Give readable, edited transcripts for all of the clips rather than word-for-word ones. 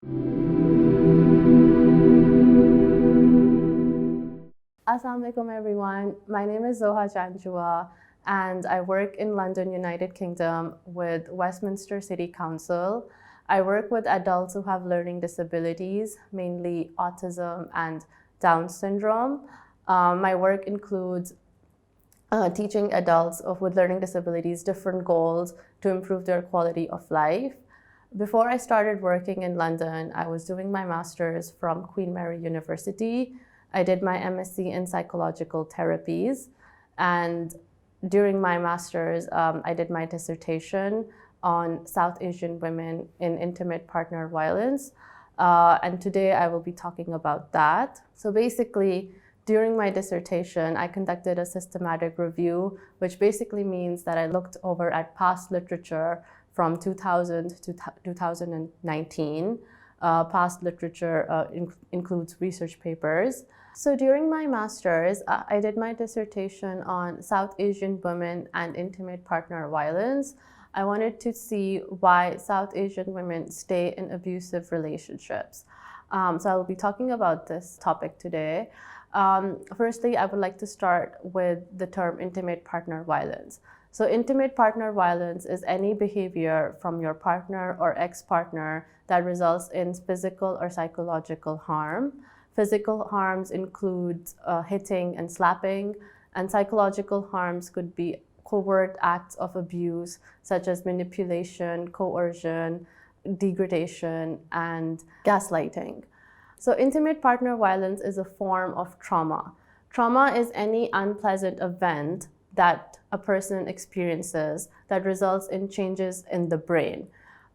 Assalamu alaikum everyone. My name is Zoha Janjua and I work in London, United Kingdom with Westminster City Council. I work with adults who have learning disabilities, mainly autism and Down syndrome. My work includes teaching adults with learning disabilities different goals to improve their quality of life. Before I started working in London, I was doing my master's from Queen Mary University. I did my MSc in Psychological Therapies, and during my master's, I did my dissertation on South Asian women in intimate partner violence, and today I will be talking about that. So basically, during my dissertation, I conducted a systematic review, which basically means that I looked over at past literature from 2000 to 2019. Past literature includes research papers. So during my master's, I did my dissertation on South Asian women and intimate partner violence. I wanted to see why South Asian women stay in abusive relationships. So I will be talking about this topic today. Firstly, I would like to start with the term intimate partner violence. So intimate partner violence is any behavior from your partner or ex-partner that results in physical or psychological harm. Physical harms include hitting and slapping, and psychological harms could be covert acts of abuse such as manipulation, coercion, degradation, and gaslighting. So intimate partner violence is a form of trauma. Trauma is any unpleasant event that a person experiences that results in changes in the brain.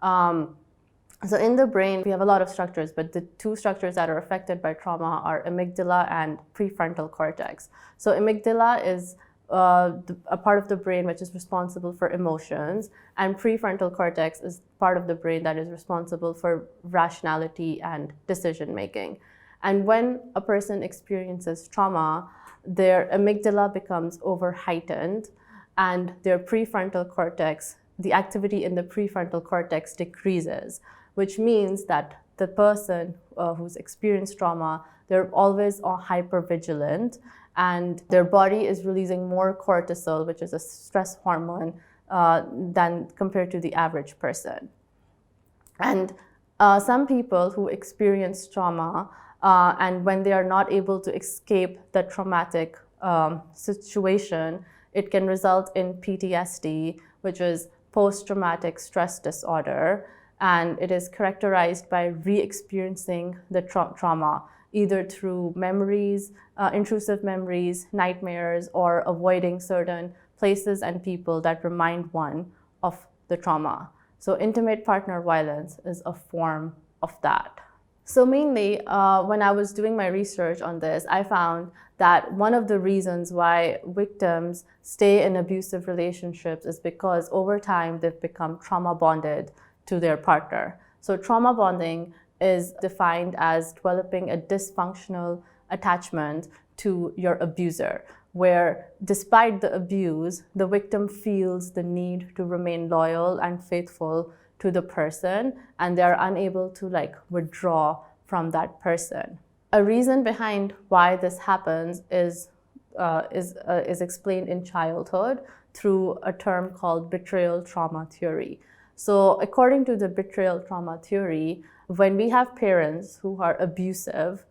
So in the brain, we have a lot of structures, but the two structures that are affected by trauma are amygdala and prefrontal cortex. So amygdala is a part of the brain which is responsible for emotions, and prefrontal cortex is part of the brain that is responsible for rationality and decision making. And when a person experiences trauma, their amygdala becomes over heightened and their prefrontal cortex, the activity in the prefrontal cortex decreases, which means that the person who's experienced trauma, they're always hypervigilant, and their body is releasing more cortisol, which is a stress hormone, than compared to the average person. And some people who experience trauma, and when they are not able to escape the traumatic situation, it can result in PTSD, which is post-traumatic stress disorder, and it is characterized by re-experiencing the trauma, either through memories, intrusive memories, nightmares, or avoiding certain places and people that remind one of the trauma. So intimate partner violence is a form of that. So mainly, when I was doing my research on this, I found that one of the reasons why victims stay in abusive relationships is because over time they've become trauma bonded to their partner. So trauma bonding is defined as developing a dysfunctional attachment to your abuser, where despite the abuse, the victim feels the need to remain loyal and faithful to the person, and they are unable to withdraw from that person. A reason behind why this happens is explained in childhood through a term called betrayal trauma theory. So according to the betrayal trauma theory, when we have parents who are abusive,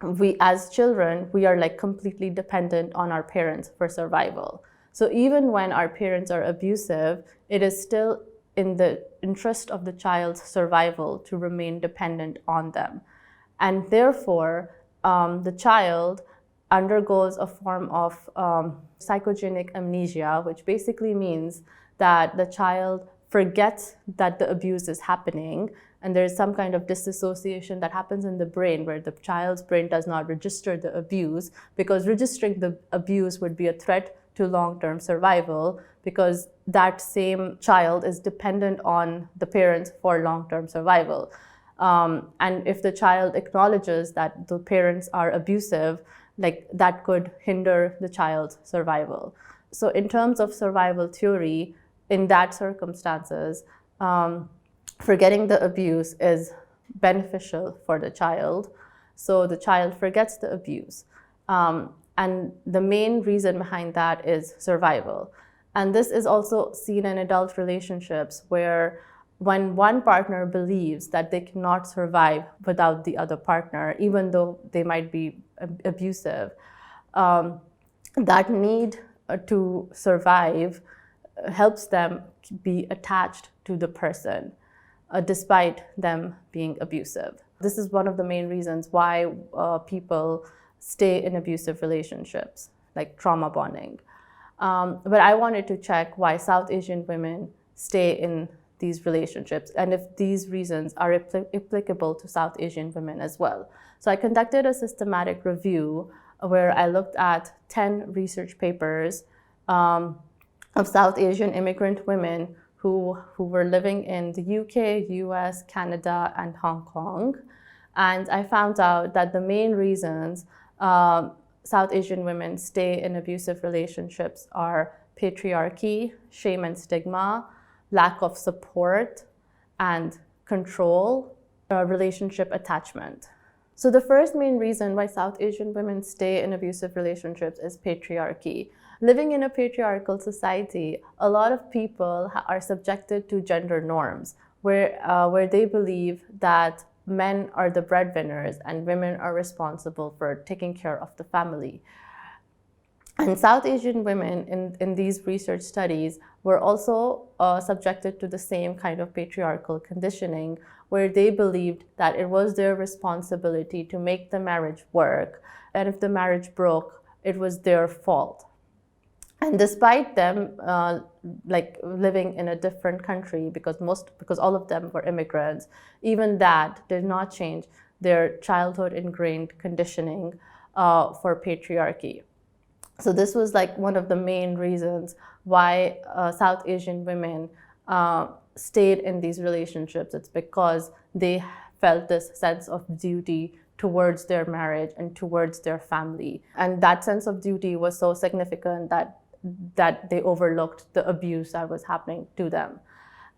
we as children, we are completely dependent on our parents for survival. So even when our parents are abusive, it is still in the interest of the child's survival to remain dependent on them. And therefore, the child undergoes a form of psychogenic amnesia, which basically means that the child forgets that the abuse is happening, and there's some kind of disassociation that happens in the brain where the child's brain does not register the abuse, because registering the abuse would be a threat to long-term survival, because that same child is dependent on the parents for long-term survival. And if the child acknowledges that the parents are abusive, that could hinder the child's survival. So in terms of survival theory, in that circumstances, forgetting the abuse is beneficial for the child. So the child forgets the abuse. And the main reason behind that is survival. And this is also seen in adult relationships where when one partner believes that they cannot survive without the other partner, even though they might be abusive, that need to survive helps them be attached to the person, despite them being abusive. This is one of the main reasons why people stay in abusive relationships, like trauma bonding. But I wanted to check why South Asian women stay in these relationships and if these reasons are applicable to South Asian women as well. So I conducted a systematic review where I looked at 10 research papers of South Asian immigrant women who were living in the UK, US, Canada, and Hong Kong. And I found out that the main reasons South Asian women stay in abusive relationships are patriarchy, shame and stigma, lack of support, and control, relationship attachment. So the first main reason why South Asian women stay in abusive relationships is patriarchy. Living in a patriarchal society, a lot of people are subjected to gender norms where they believe that men are the breadwinners and women are responsible for taking care of the family. And South Asian women in these research studies were also subjected to the same kind of patriarchal conditioning where they believed that it was their responsibility to make the marriage work, and if the marriage broke, it was their fault. And despite them living in a different country, because all of them were immigrants, even that did not change their childhood ingrained conditioning for patriarchy. So this was like one of the main reasons why South Asian women stayed in these relationships. It's because they felt this sense of duty towards their marriage and towards their family. And that sense of duty was so significant that they overlooked the abuse that was happening to them.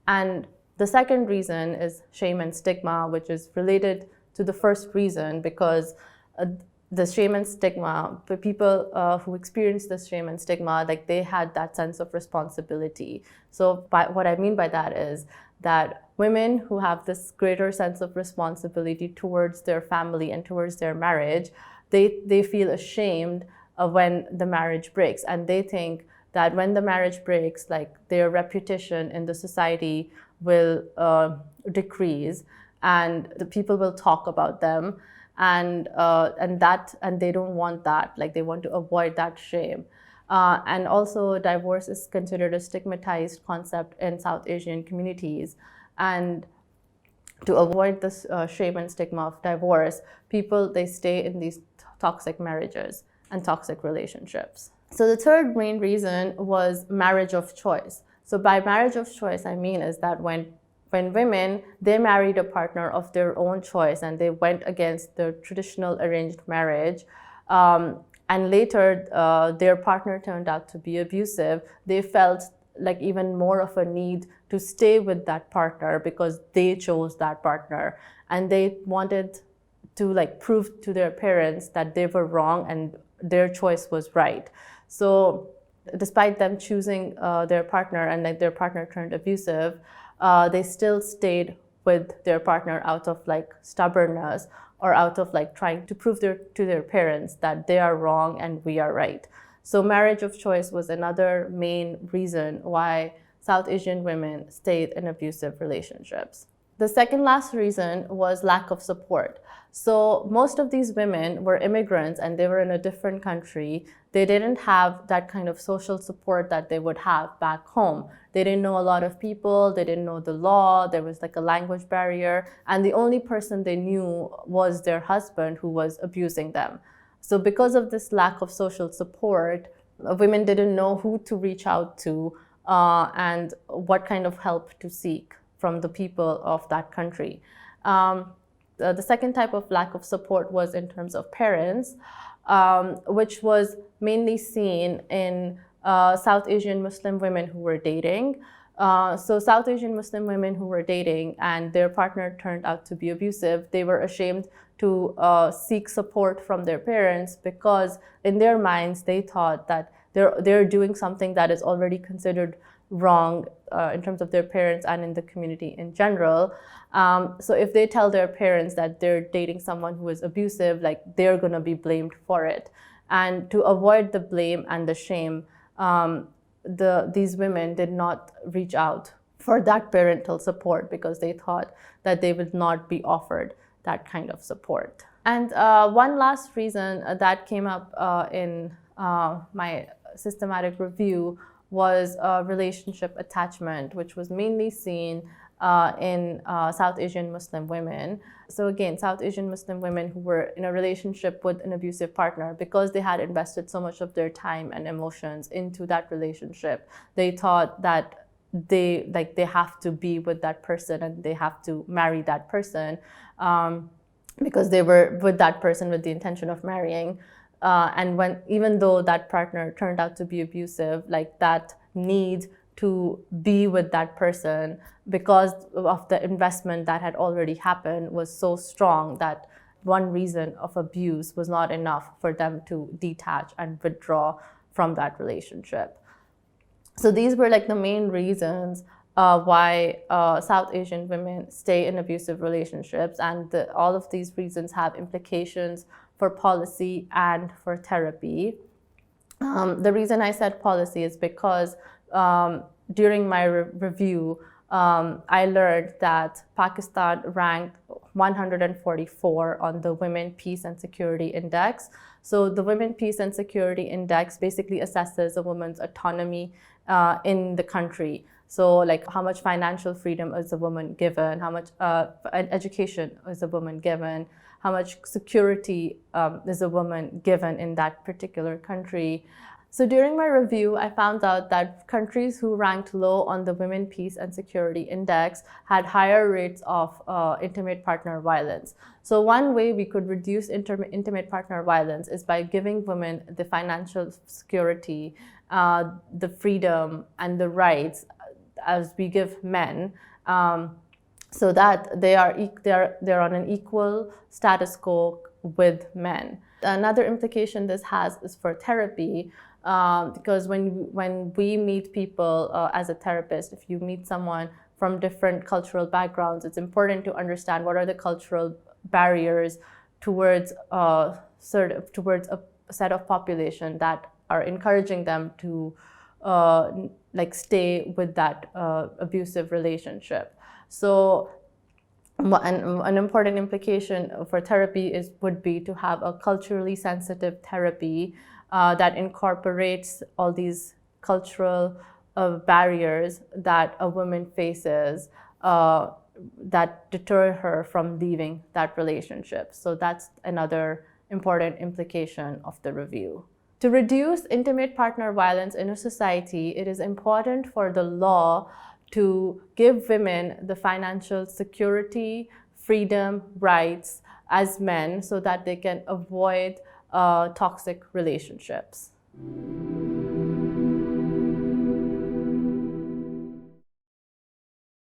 And the second reason is shame and stigma, which is related to the first reason, because the shame and stigma, the people who experienced this shame and stigma, like they had that sense of responsibility. So what I mean by that is that women who have this greater sense of responsibility towards their family and towards their marriage, they feel ashamed of when the marriage breaks. And they think that when the marriage breaks, like their reputation in the society will decrease and the people will talk about them. And they don't want that, like they want to avoid that shame. And also divorce is considered a stigmatized concept in South Asian communities. And to avoid this shame and stigma of divorce, they stay in these toxic marriages and toxic relationships. So the third main reason was marriage of choice. So by marriage of choice, I mean is that when women, they married a partner of their own choice and they went against the traditional arranged marriage, and later their partner turned out to be abusive, they felt like even more of a need to stay with that partner because they chose that partner. And they wanted to prove to their parents that they were wrong and their choice was right. So despite them choosing their partner and their partner turned abusive, they still stayed with their partner out of stubbornness or out of trying to prove to their parents that they are wrong and we are right. So marriage of choice was another main reason why South Asian women stayed in abusive relationships. The second last reason was lack of support. So most of these women were immigrants and they were in a different country. They didn't have that kind of social support that they would have back home. They didn't know a lot of people, they didn't know the law, there was a language barrier, and the only person they knew was their husband who was abusing them. So because of this lack of social support, women didn't know who to reach out to and what kind of help to seek from the people of that country. The second type of lack of support was in terms of parents, which was mainly seen in South Asian Muslim women who were dating. So South Asian Muslim women who were dating and their partner turned out to be abusive, they were ashamed to seek support from their parents, because in their minds they thought that they're doing something that is already considered wrong in terms of their parents and in the community in general. So if they tell their parents that they're dating someone who is abusive, like, they're gonna be blamed for it. And to avoid the blame and the shame, these women did not reach out for that parental support, because they thought that they would not be offered that kind of support. And one last reason that came up in my systematic review was relationship attachment, which was mainly seen in South Asian Muslim women. So again, South Asian Muslim women who were in a relationship with an abusive partner, because they had invested so much of their time and emotions into that relationship, they thought that they have to be with that person and they have to marry that person, because they were with that person with the intention of marrying. And even though that partner turned out to be abusive, like, that need to be with that person because of the investment that had already happened was so strong that one reason of abuse was not enough for them to detach and withdraw from that relationship. So these were like the main reasons why South Asian women stay in abusive relationships, and all of these reasons have implications for policy and for therapy. The reason I said policy is because during my review, I learned that Pakistan ranked 144 on the Women, Peace and Security Index. So the Women, Peace and Security Index basically assesses a woman's autonomy in the country. So, like, how much financial freedom is a woman given, how much education is a woman given, how much security is a woman given in that particular country. So during my review, I found out that countries who ranked low on the Women, Peace and Security Index had higher rates of intimate partner violence. So one way we could reduce intimate partner violence is by giving women the financial security, the freedom and the rights as we give men, so that they're on an equal status quo with men. Another implication this has is for therapy, because when we meet people as a therapist, if you meet someone from different cultural backgrounds, it's important to understand what are the cultural barriers towards a set of population that are encouraging them to stay with that abusive relationship. So an important implication for therapy would be to have a culturally sensitive therapy that incorporates all these cultural barriers that a woman faces that deter her from leaving that relationship. So that's another important implication of the review. To reduce intimate partner violence in a society, it is important for the law to give women the financial security, freedom, rights as men, so that they can avoid toxic relationships.